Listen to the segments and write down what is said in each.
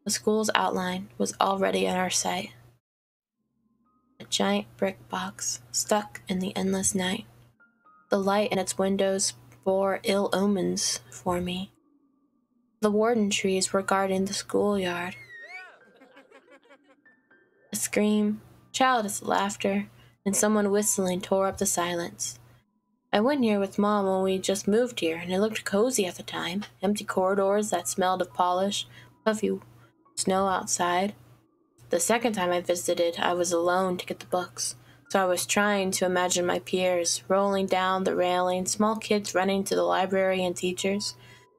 The school's outline was already in our sight. A giant brick box stuck in the endless night. The light in its windows bore ill omens for me. The warden trees were guarding the schoolyard. A scream, childish laughter, and someone whistling tore up the silence. I went here with Mom when we just moved here, and it looked cozy at the time. Empty corridors that smelled of polish, puffy snow outside. The second time I visited, I was alone to get the books, so I was trying to imagine my peers rolling down the railing, small kids running to the library and teachers,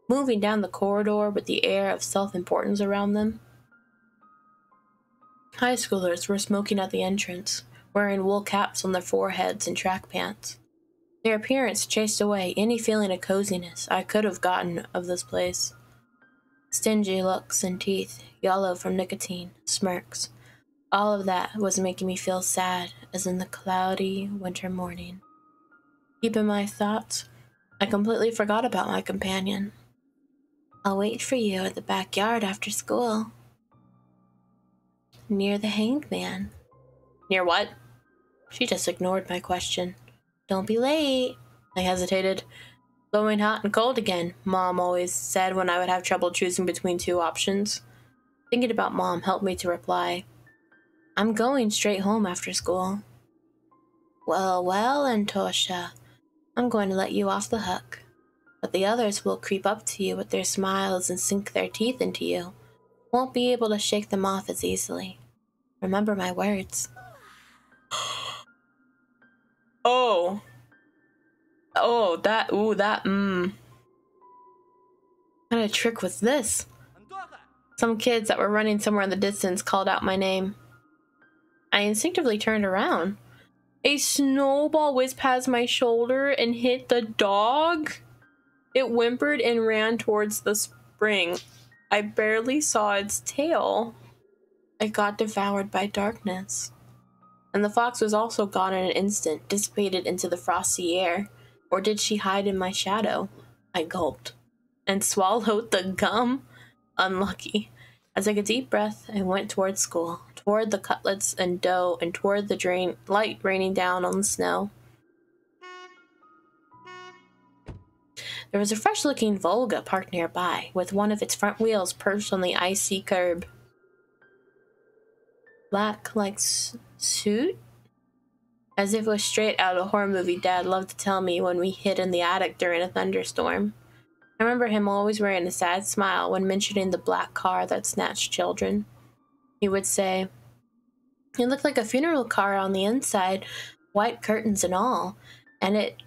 moving down the corridor with the air of self-importance around them. High schoolers were smoking at the entrance, wearing wool caps on their foreheads and track pants. Their appearance chased away any feeling of coziness I could have gotten of this place. Stingy looks and teeth, yellow from nicotine, smirks. All of that was making me feel sad as in the cloudy winter morning. Deep in my thoughts, I completely forgot about my companion. I'll wait for you at the backyard after school. Near the hanged man. Near what? She just ignored my question. Don't be late. I hesitated. Going hot and cold again, Mom always said when I would have trouble choosing between two options. Thinking about Mom helped me to reply. I'm going straight home after school. Well, well, Antosha, I'm going to let you off the hook. But the others will creep up to you with their smiles and sink their teeth into you. Won't be able to shake them off as easily. Remember my words. Oh. Oh, that, What kind of trick was this? Some kids that were running somewhere in the distance called out my name. I instinctively turned around. A snowball whizzed past my shoulder and hit the dog. It whimpered and ran towards the spring. I barely saw its tail. It got devoured by darkness. And the fox was also gone in an instant, dissipated into the frosty air. Or did she hide in my shadow? I gulped. And swallowed the gum? Unlucky. As I took a deep breath, I went toward school, toward the cutlets and dough, and toward the light raining down on the snow. There was a fresh-looking Volga parked nearby, with one of its front wheels perched on the icy curb. Black like suit? As if it was straight out of a horror movie Dad loved to tell me when we hid in the attic during a thunderstorm. I remember him always wearing a sad smile when mentioning the black car that snatched children. He would say, "It looked like a funeral car on the inside, white curtains and all, and it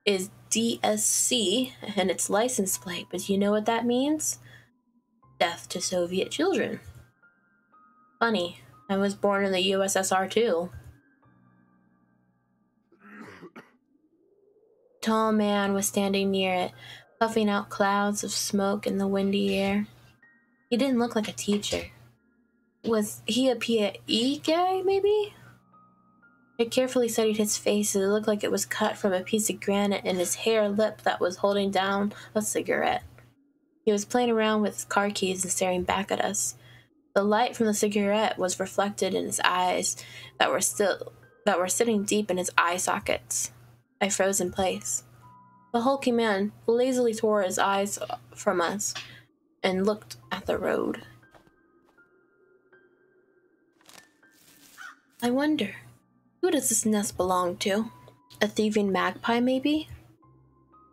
is DSC and its license plate, but you know what that means? Death to Soviet children." Funny, I was born in the USSR too. A tall man was standing near it, puffing out clouds of smoke in the windy air. He didn't look like a teacher. Was he a PE guy, maybe? I carefully studied his face, and it looked like it was cut from a piece of granite, and his hair lip that was holding down a cigarette. He was playing around with his car keys and staring back at us. The light from the cigarette was reflected in his eyes that were sitting deep in his eye sockets. I froze in place. The hulky man lazily tore his eyes from us and looked at the road. I wonder, who does this nest belong to? A thieving magpie, maybe?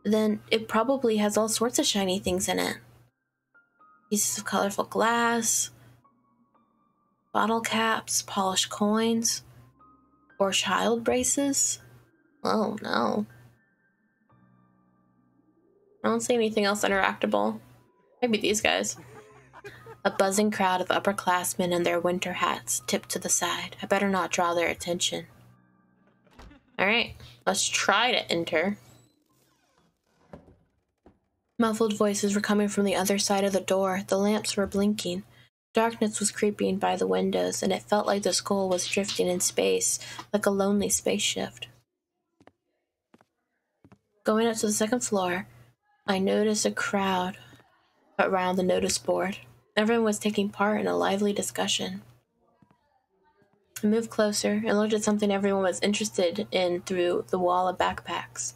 Then it probably has all sorts of shiny things in it. Pieces of colorful glass, bottle caps, polished coins, or child braces? Oh no. I don't see anything else interactable. Maybe these guys. A buzzing crowd of upperclassmen in their winter hats tipped to the side. I better not draw their attention. Alright, let's try to enter. Muffled voices were coming from the other side of the door. The lamps were blinking. Darkness was creeping by the windows, and it felt like the school was drifting in space, like a lonely spaceship. Going up to the second floor, I noticed a crowd around the notice board. Everyone was taking part in a lively discussion. I moved closer and looked at something everyone was interested in through the wall of backpacks.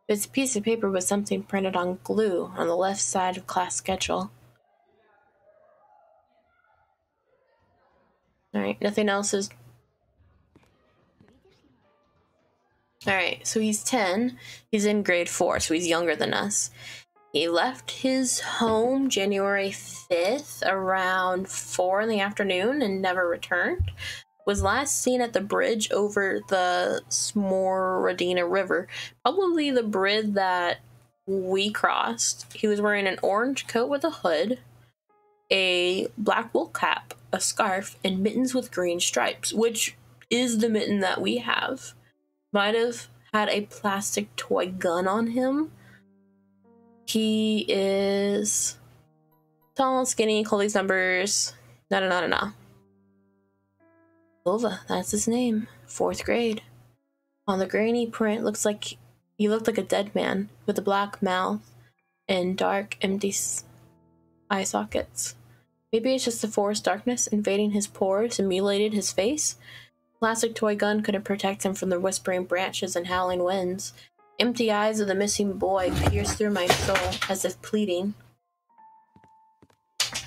This piece of paper was something printed on glue on the left side of class schedule. Alright, nothing else is... Alright, so he's 10. He's in grade 4, so he's younger than us. He left his home January 5th around 4 in the afternoon and never returned. Was last seen at the bridge over the Smoradina River, probably the bridge that we crossed. He was wearing an orange coat with a hood, a black wool cap, a scarf, and mittens with green stripes, which is the mitten that we have. Might have had a plastic toy gun on him. He is tall, skinny, call these numbers. Na. Silva, that's his name. 4th grade. On the grainy print, looks like he looked like a dead man with a black mouth and dark, empty eye sockets. Maybe it's just the forest darkness invading his pores and mutilated his face. Plastic toy gun couldn't protect him from the whispering branches and howling winds. Empty eyes of the missing boy pierced through my soul as if pleading.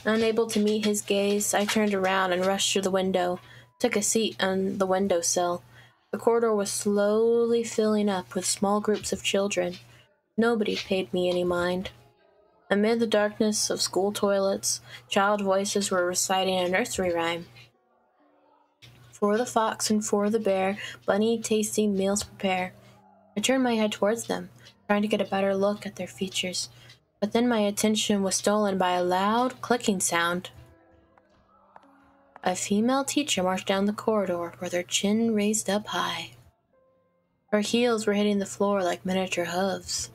Unable to meet his gaze, I turned around and rushed through the window. Took a seat on the windowsill. The corridor was slowly filling up with small groups of children. Nobody paid me any mind. Amid the darkness of school toilets, child voices were reciting a nursery rhyme. For the fox and for the bear, bunny tasty meals prepare. I turned my head towards them, trying to get a better look at their features, but then my attention was stolen by a loud clicking sound. A female teacher marched down the corridor with her chin raised up high. Her heels were hitting the floor like miniature hooves.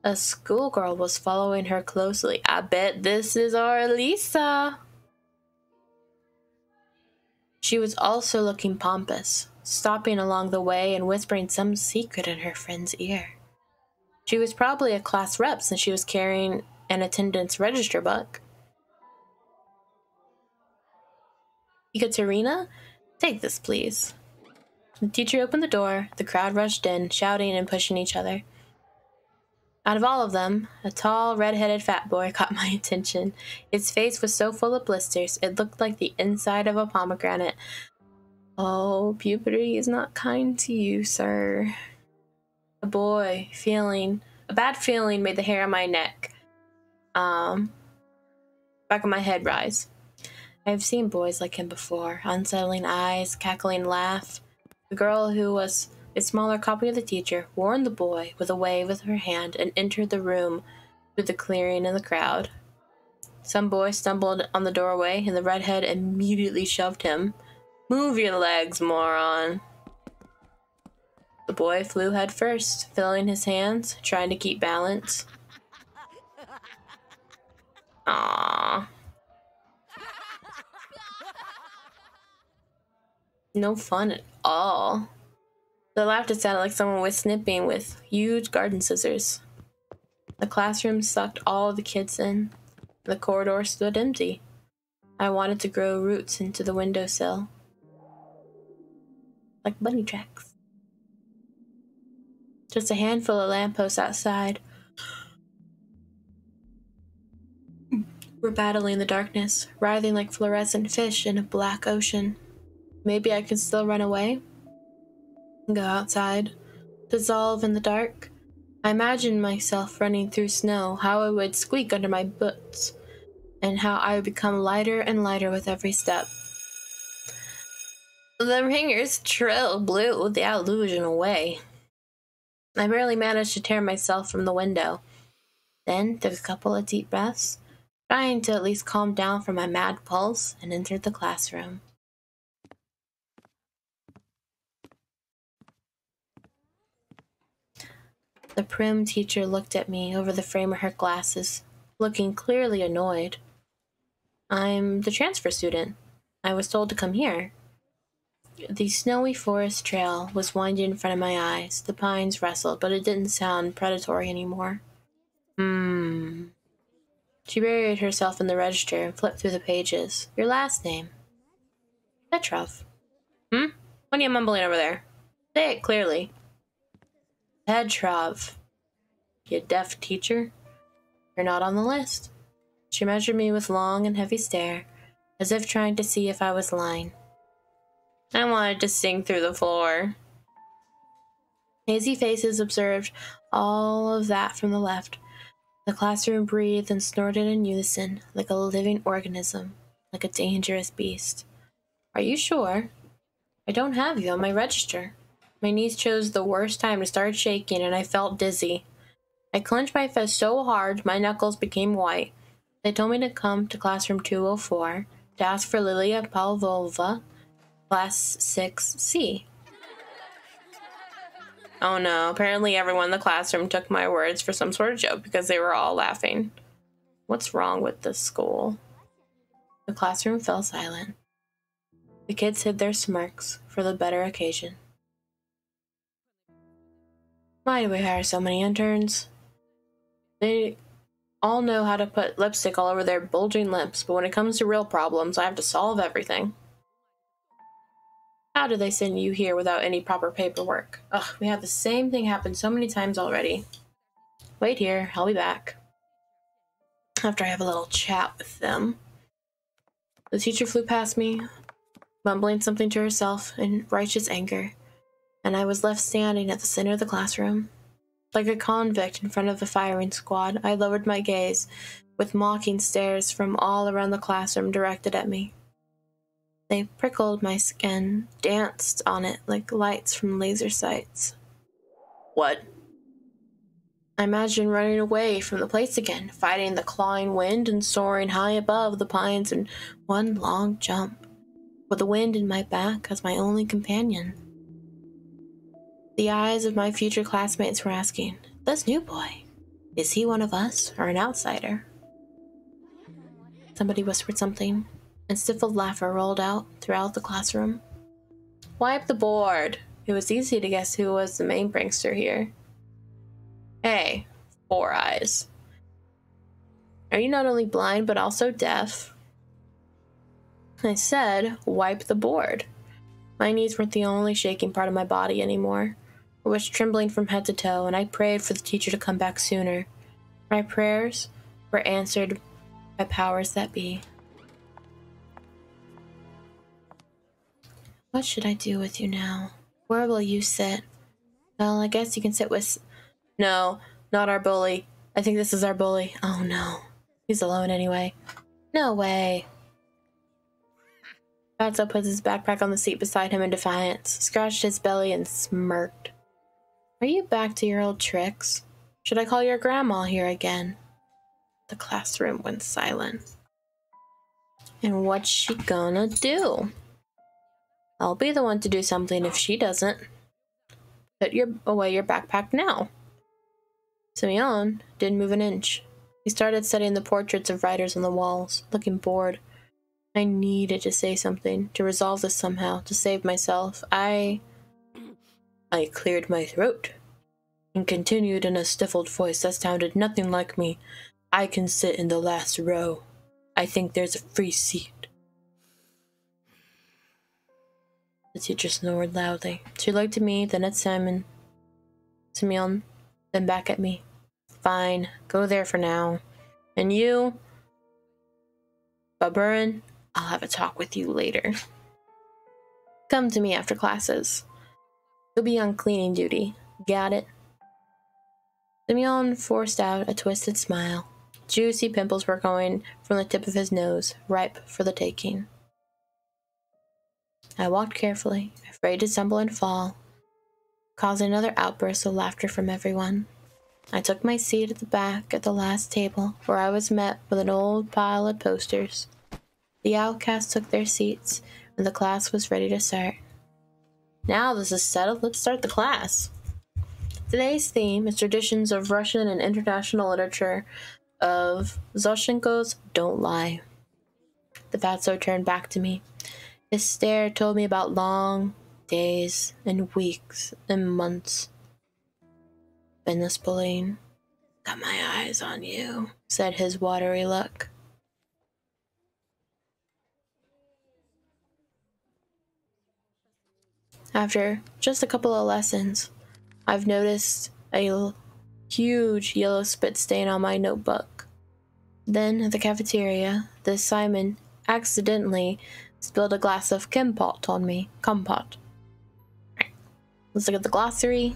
A schoolgirl was following her closely. I bet this is our Lisa. She was also looking pompous, stopping along the way and whispering some secret in her friend's ear. She was probably a class rep since she was carrying an attendance register book. Ekaterina, take this, please. The teacher opened the door. The crowd rushed in, shouting and pushing each other. Out of all of them, a tall, red-headed fat boy caught my attention. His face was so full of blisters, it looked like the inside of a pomegranate. Oh, puberty is not kind to you, sir. A bad feeling made the hair on my neck, back of my head rise. I've seen boys like him before. Unsettling eyes, cackling laugh. The girl, who was a smaller copy of the teacher, warned the boy with a wave with her hand and entered the room through the clearing in the crowd. Some boy stumbled on the doorway, and the redhead immediately shoved him. Move your legs, moron. The boy flew head first, filling his hands, trying to keep balance. Aww. No fun at all. The laughter sounded like someone was snipping with huge garden scissors. The classroom sucked all the kids in. The corridor stood empty. I wanted to grow roots into the windowsill. Like bunny tracks. Just a handful of lampposts outside were battling in the darkness, writhing like fluorescent fish in a black ocean. Maybe I could still run away? Go outside, dissolve in the dark. I imagined myself running through snow, how it would squeak under my boots, and how I would become lighter and lighter with every step. The ringer's trill blew the illusion away. I barely managed to tear myself from the window. Then took a couple of deep breaths, trying to at least calm down from my mad pulse, and entered the classroom. The prim teacher looked at me over the frame of her glasses, looking clearly annoyed. I'm the transfer student. I was told to come here. The snowy forest trail was winding in front of my eyes. The pines rustled, but it didn't sound predatory anymore. She buried herself in the register and flipped through the pages. Your last name? Petrov. Hmm? What are you mumbling over there? Say it clearly. Petrov. You deaf teacher? You're not on the list. She measured me with long and heavy stare, as if trying to see if I was lying. I wanted to sink through the floor. Hazy faces observed all of that from the left. The classroom breathed and snorted in unison, like a living organism, like a dangerous beast. Are you sure? I don't have you on my register. My knees chose the worst time to start shaking, and I felt dizzy. I clenched my fist so hard my knuckles became white. They told me to come to classroom 204 to ask for Lilia Pavlova, class 6C. Oh no, apparently everyone in the classroom took my words for some sort of joke because they were all laughing. What's wrong with this school? The classroom fell silent. The kids hid their smirks for the better occasion. Why do we hire so many interns? They all know how to put lipstick all over their bulging lips, but when it comes to real problems, I have to solve everything. How do they send you here without any proper paperwork? Ugh, we had the same thing happen so many times already. Wait here, I'll be back. After I have a little chat with them. The teacher flew past me, mumbling something to herself in righteous anger, and I was left standing at the center of the classroom. Like a convict in front of the firing squad, I lowered my gaze, with mocking stares from all around the classroom directed at me. They prickled my skin, danced on it like lights from laser sights. What? I imagined running away from the place again, fighting the clawing wind and soaring high above the pines in one long jump, with the wind in my back as my only companion. The eyes of my future classmates were asking, this new boy, is he one of us or an outsider? Somebody whispered something, and stifled laughter rolled out throughout the classroom. Wipe the board. It was easy to guess who was the main prankster here. Hey, Four Eyes. Are you not only blind but also deaf? I said, wipe the board. My knees weren't the only shaking part of my body anymore. I was trembling from head to toe, and I prayed for the teacher to come back sooner. My prayers were answered by powers that be. What should I do with you now? Where will you sit? Well, I guess you can sit with... No, not our bully. I think this is our bully. Oh no. He's alone anyway. No way. Fatso put his backpack on the seat beside him in defiance, scratched his belly, and smirked. Are you back to your old tricks? Should I call your grandma here again? The classroom went silent. And what's she gonna do? I'll be the one to do something if she doesn't. Put away your backpack now. Simeon didn't move an inch. He started studying the portraits of writers on the walls, looking bored. I needed to say something, to resolve this somehow, to save myself. I cleared my throat and continued in a stifled voice that sounded nothing like me. I can sit in the last row. I think there's a free seat. The teacher snored loudly. She looked at me, then at Simeon, then back at me. Fine, go there for now. And you, Baburin, I'll have a talk with you later. Come to me after classes. You'll be on cleaning duty. Got it? Simeon forced out a twisted smile. Juicy pimples were going from the tip of his nose, ripe for the taking. I walked carefully, afraid to stumble and fall, causing another outburst of laughter from everyone. I took my seat at the back at the last table, where I was met with an old pile of posters. The outcasts took their seats, and the class was ready to start. Now this is settled, let's start the class. Today's theme is traditions of Russian and international literature of Zoshenko's Don't Lie. The fatso turned back to me. His stare told me about long days and weeks and months. Endless bullying. Got my eyes on you. said his watery look. After just a couple of lessons, I've noticed a huge yellow spit stain on my notebook. Then at the cafeteria, this Simon accidentally spilled a glass of Kompot on me. Kompot. Let's look at the glossary.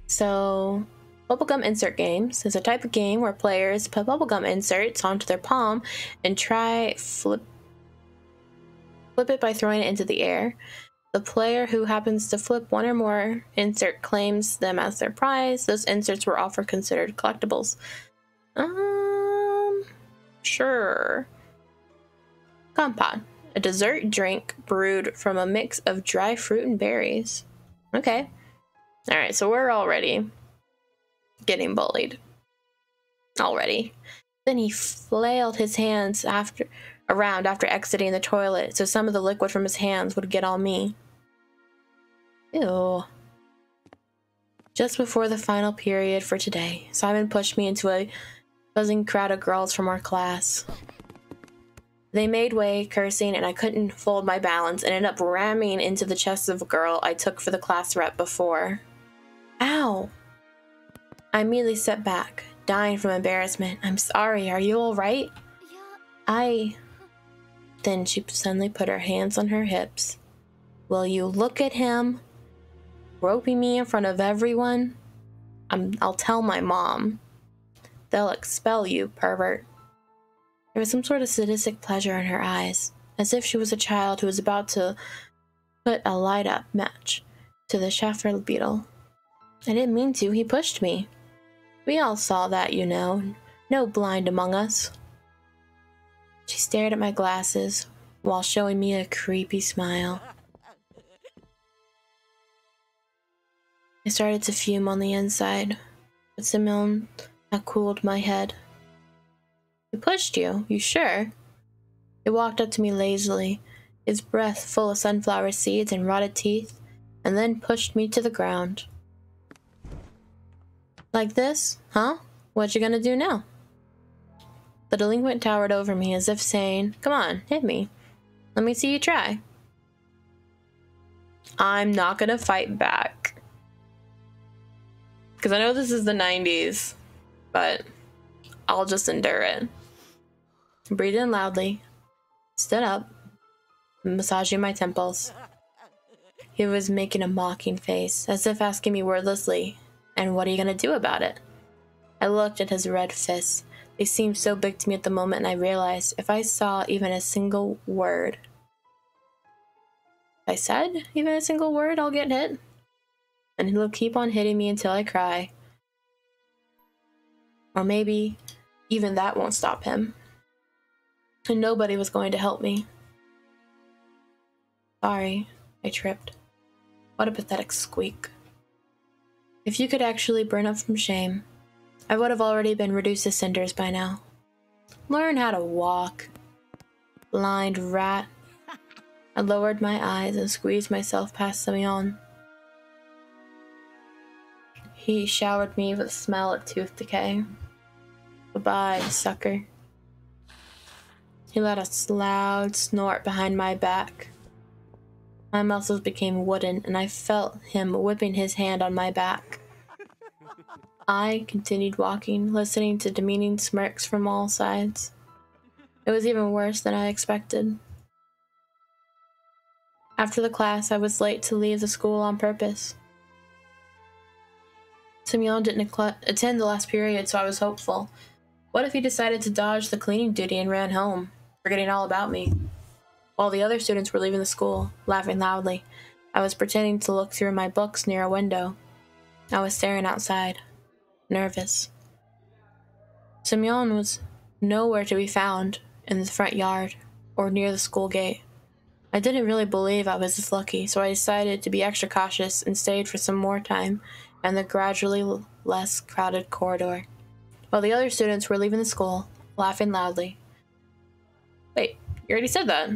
So, bubblegum insert games is a type of game where players put bubblegum inserts onto their palm and try flip it by throwing it into the air. The player who happens to flip one or more insert claims them as their prize. Those inserts were often considered collectibles. Sure. Kompot, a dessert drink brewed from a mix of dry fruit and berries. Okay. Alright, so we're already getting bullied. Already. Then he flailed his hands around after exiting the toilet, so some of the liquid from his hands would get on me. Ew. Just before the final period for today, Simon pushed me into a buzzing crowd of girls from our class. They made way, cursing, and I couldn't hold my balance and ended up ramming into the chest of a girl I took for the class rep before. Ow! I immediately stepped back, dying from embarrassment. I'm sorry, are you alright? Then she suddenly put her hands on her hips. Will you look at him? Groping me in front of everyone? I'll tell my mom. They'll expel you, pervert. There was some sort of sadistic pleasure in her eyes, as if she was a child who was about to put a light-up match to the Schaffer beetle. I didn't mean to, he pushed me. We all saw that, you know. No blind among us. She stared at my glasses while showing me a creepy smile. I started to fume on the inside, but Simone had cooled my head. He pushed you? You sure? He walked up to me lazily, his breath full of sunflower seeds and rotted teeth, and then pushed me to the ground. Like this? Huh? What you gonna do now? The delinquent towered over me as if saying, come on, hit me. Let me see you try. I'm not gonna fight back. Because I know this is the 90s, but I'll just endure it. Breathed in loudly, stood up, massaging my temples. He was making a mocking face, as if asking me wordlessly, and what are you gonna do about it? I looked at his red fists. They seemed so big to me at the moment, and I realized if I saw even a single word, if I said even a single word, I'll get hit. And he'll keep on hitting me until I cry. Or maybe even that won't stop him. And nobody was going to help me. Sorry, I tripped. What a pathetic squeak. If you could actually burn up from shame, I would have already been reduced to cinders by now. Learn how to walk. Blind rat. I lowered my eyes and squeezed myself past Simeon. He showered me with a smell of tooth decay. Goodbye, sucker. He let a loud snort behind my back. My muscles became wooden, and I felt him whipping his hand on my back. I continued walking, listening to demeaning smirks from all sides. It was even worse than I expected. After the class, I was late to leave the school on purpose. Simeon didn't attend the last period, so I was hopeful. What if he decided to dodge the cleaning duty and ran home, forgetting all about me? While the other students were leaving the school, laughing loudly, I was pretending to look through my books near a window. I was staring outside, nervous. Simeon was nowhere to be found in the front yard or near the school gate. I didn't really believe I was this lucky, so I decided to be extra cautious and stayed for some more time in the gradually less crowded corridor, while the other students were leaving the school, laughing loudly. Wait, you already said that.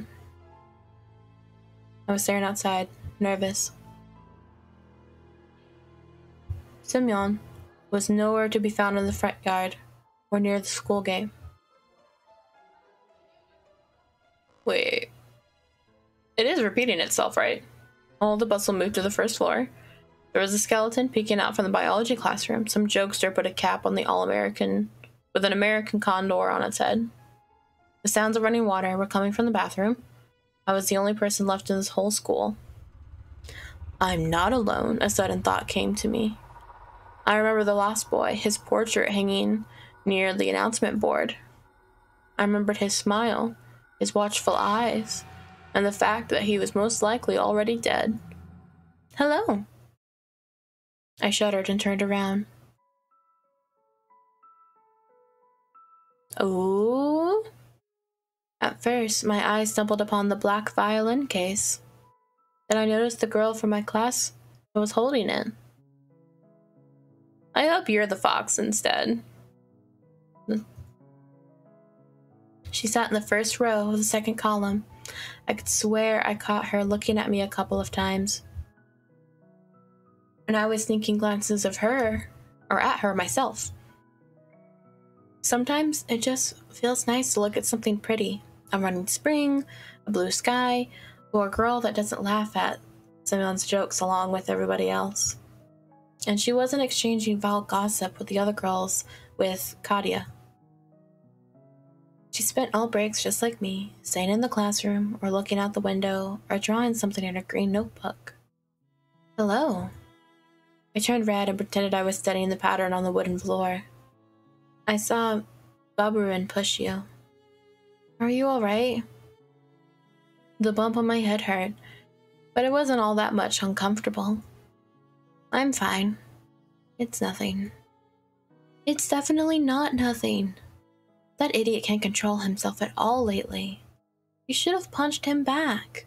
I was staring outside, nervous. Simeon was nowhere to be found in the front yard or near the school gate. Wait. It is repeating itself, right? All the bustle moved to the first floor. There was a skeleton peeking out from the biology classroom. Some jokester put a cap on the All-American with an American condor on its head. The sounds of running water were coming from the bathroom. I was the only person left in this whole school. I'm not alone, a sudden thought came to me. I remember the lost boy, his portrait hanging near the announcement board. I remembered his smile, his watchful eyes, and the fact that he was most likely already dead. Hello. I shuddered and turned around. Oh. At first, my eyes stumbled upon the black violin case. Then I noticed the girl from my class who was holding it. I hope you're the fox instead. She sat in the first row of the second column. I could swear I caught her looking at me a couple of times. And I was sneaking glances of her, or at her myself. Sometimes it just feels nice to look at something pretty. A running spring, a blue sky, or a girl that doesn't laugh at someone's jokes along with everybody else. And she wasn't exchanging vile gossip with the other girls with Katia. She spent all breaks just like me, staying in the classroom, or looking out the window, or drawing something in her green notebook. Hello. I turned red and pretended I was studying the pattern on the wooden floor. I saw Baburin push you. Are you alright? The bump on my head hurt, but it wasn't all that much uncomfortable. I'm fine. It's nothing. It's definitely not nothing. That idiot can't control himself at all lately. You should have punched him back.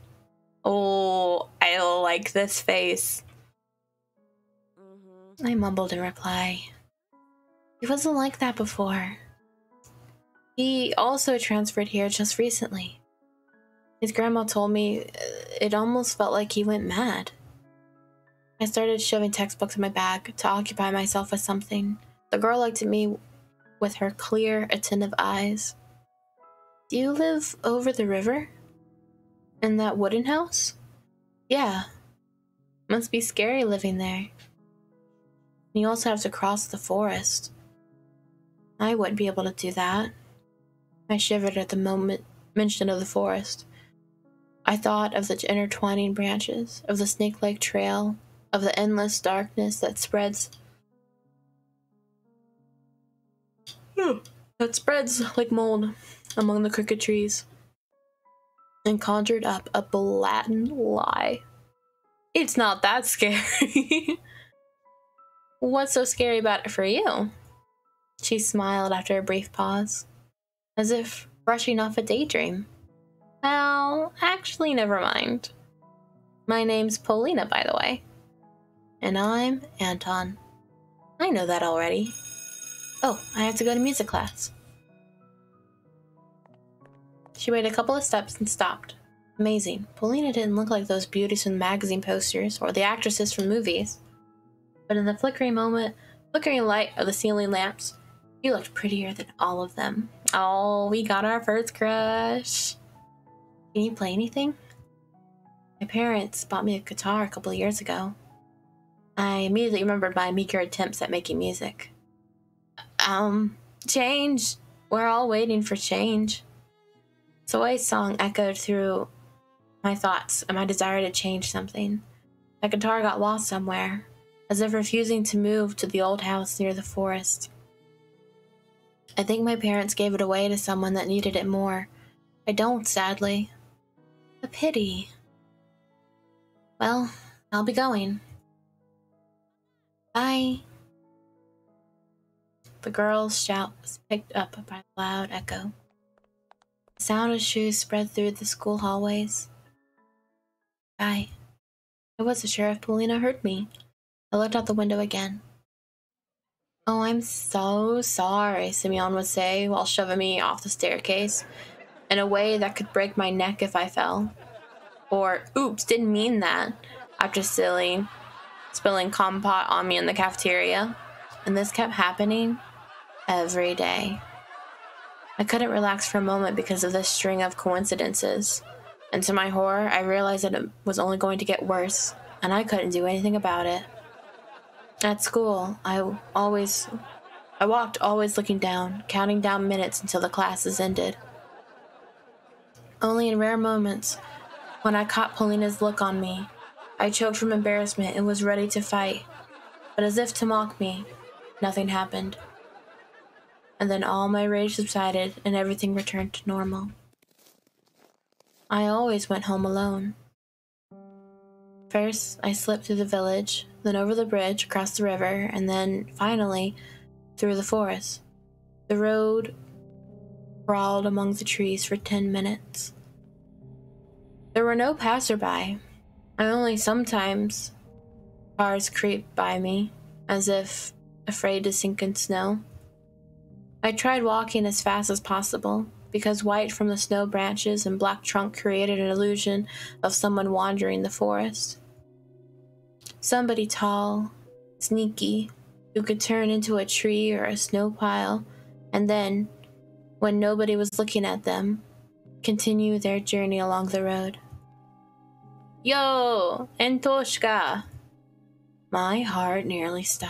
Oh, I like this face. I mumbled in reply. He wasn't like that before. He also transferred here just recently. His grandma told me it almost felt like he went mad. I started shoving textbooks in my bag to occupy myself with something. The girl looked at me with her clear, attentive eyes. Do you live over the river? In that wooden house? Yeah. Must be scary living there. You also have to cross the forest. I wouldn't be able to do that. I shivered at the mention of the forest. I thought of the intertwining branches, of the snake-like trail, of the endless darkness that spreads like mold among the crooked trees, and conjured up a blatant lie. It's not that scary. What's so scary about it for you? She smiled after a brief pause, as if brushing off a daydream. Well, actually, never mind. My name's Polina, by the way. And I'm Anton. I know that already. Oh, I have to go to music class. She made a couple of steps and stopped. Amazing. Polina didn't look like those beauties from magazine posters or the actresses from movies. But in the flickering light of the ceiling lamps, she looked prettier than all of them. Oh, we got our first crush. Can you play anything? My parents bought me a guitar a couple of years ago. I immediately remembered my meager attempts at making music. Change. We're all waiting for change. Zoe's song echoed through my thoughts and my desire to change something. My guitar got lost somewhere, as if refusing to move to the old house near the forest. I think my parents gave it away to someone that needed it more. I don't, sadly. A pity. Well, I'll be going. Bye. The girl's shout was picked up by a loud echo. The sound of shoes spread through the school hallways. Bye. I wasn't sure if Polina heard me. I looked out the window again. Oh, I'm so sorry, Simeon would say while shoving me off the staircase in a way that could break my neck if I fell. Or, oops, didn't mean that, after spilling compote on me in the cafeteria. And this kept happening every day. I couldn't relax for a moment because of this string of coincidences, and to my horror, I realized that it was only going to get worse, and I couldn't do anything about it. At school, I walked always looking down, counting down minutes until the classes ended. Only in rare moments, when I caught Polina's look on me, I choked from embarrassment and was ready to fight, but as if to mock me, nothing happened. And then all my rage subsided and everything returned to normal. I always went home alone. First, I slipped through the village, then over the bridge across the river, and then, finally, through the forest. The road crawled among the trees for 10 minutes. There were no passerby, and only sometimes cars creeped by me, as if afraid to sink in snow. I tried walking as fast as possible, because white from the snow branches and black trunk created an illusion of someone wandering the forest. Somebody tall, sneaky, who could turn into a tree or a snow pile, and then, when nobody was looking at them, continue their journey along the road. Yo, Antoshka! My heart nearly stopped.